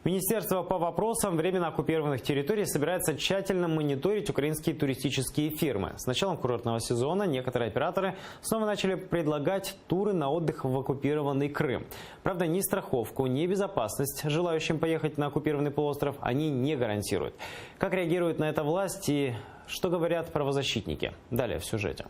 Министерство по вопросам временно оккупированных территорий собирается тщательно мониторить украинские туристические фирмы. С началом курортного сезона некоторые операторы снова начали предлагать туры на отдых в оккупированный Крым. Правда, ни страховку, ни безопасность желающим поехать на оккупированный полуостров они не гарантируют. Как реагируют на это власти и что говорят правозащитники? Далее в сюжете.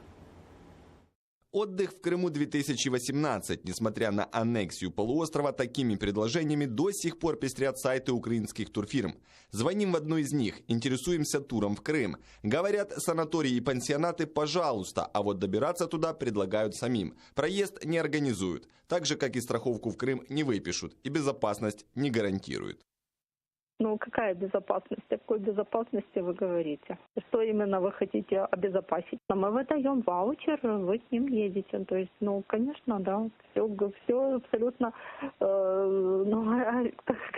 Отдых в Крыму 2018. Несмотря на аннексию полуострова, такими предложениями до сих пор пестрят сайты украинских турфирм. Звоним в одну из них, интересуемся туром в Крым. Говорят, санатории и пансионаты пожалуйста, а вот добираться туда предлагают самим. Проезд не организуют, так же, как и страховку в Крым не выпишут и безопасность не гарантируют. Ну, какая безопасность? О какой безопасности вы говорите? Что именно вы хотите обезопасить? Мы выдаем ваучер, вы с ним едете. То есть, ну, конечно, да, все абсолютно,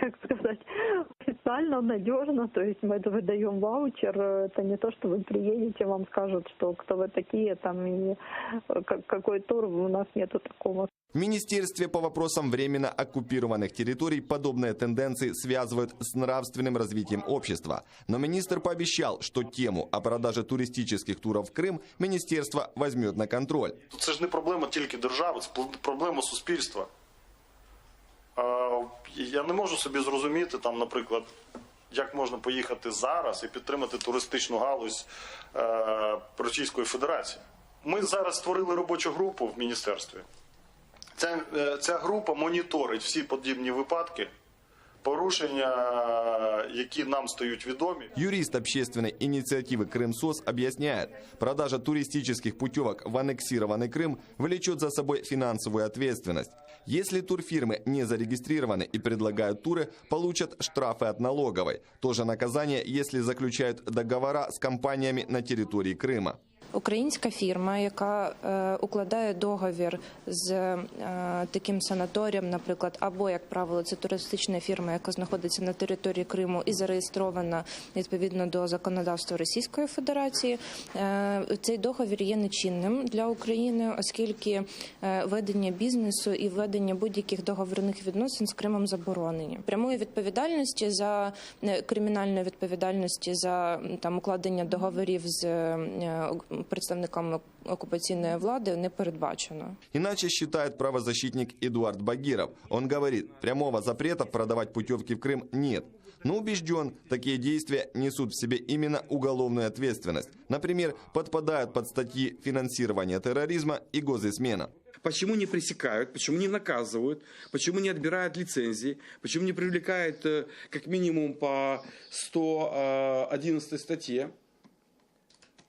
как сказать, официально, надежно. То есть мы выдаем ваучер. Это не то, что вы приедете, вам скажут, что кто вы такие, там, и какой тур, у нас нету такого. В Министерстве по вопросам временно оккупированных территорий подобные тенденции связывают с нравственным развитием общества. Но министр пообещал, что тему о продаже туристических туров в Крым министерство возьмет на контроль. Це ж не проблема тільки держави, це проблема суспільства. Я не можу собі зрозуміти, там, наприклад, як можна поїхати зараз і підтримати туристичну галузь Російської Федерації. Ми зараз створили робочу групу в міністерстві. Ця група моніторить всі подібні випадки, порушення, які нам стають відомі. Юрист общественной инициативы «Крымсос» объясняет, продажа туристических путевок в аннексированный Крым влечет за собой финансовую ответственность. Если турфирмы не зарегистрированы и предлагают туры, получат штрафы от налоговой. Тоже наказание, если заключают договора с компаниями на территории Крыма. Українська фірма, яка укладає договір з таким санаторієм, наприклад, або, як правило, це туристична фірма, яка знаходиться на території Криму і зареєстрована відповідно до законодавства Російської Федерації, цей договір є нечинним для України, оскільки ведення бізнесу і ведення будь-яких договірних відносин з Кримом заборонені. Прямої відповідальності за кримінальної відповідальності за там укладення договорів з представниками оккупационной власти не передбачено. Иначе считает правозащитник Эдуард Багиров. Он говорит, прямого запрета продавать путевки в Крым нет. Но убежден, такие действия несут в себе именно уголовную ответственность. Например, подпадают под статьи финансирования терроризма и госизмена. Почему не пресекают, почему не наказывают, почему не отбирают лицензии, почему не привлекают как минимум по 111 статье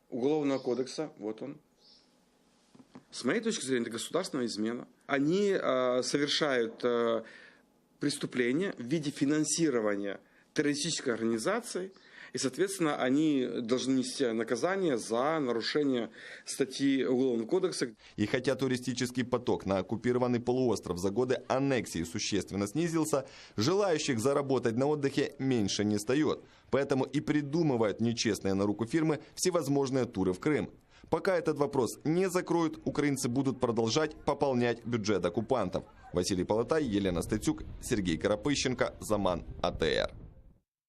Уголовного кодекса, вот он. С моей точки зрения, это государственная измена. Они совершают преступления в виде финансирования террористической организации, и, соответственно, они должны нести наказание за нарушение статьи Уголовного кодекса. И хотя туристический поток на оккупированный полуостров за годы аннексии существенно снизился, желающих заработать на отдыхе меньше не стает. Поэтому и придумывают нечестные на руку фирмы всевозможные туры в Крым. Пока этот вопрос не закроют, украинцы будут продолжать пополнять бюджет оккупантов. Василий Полотай, Елена Стецюк, Сергей Карапыщенко, Заман АТР.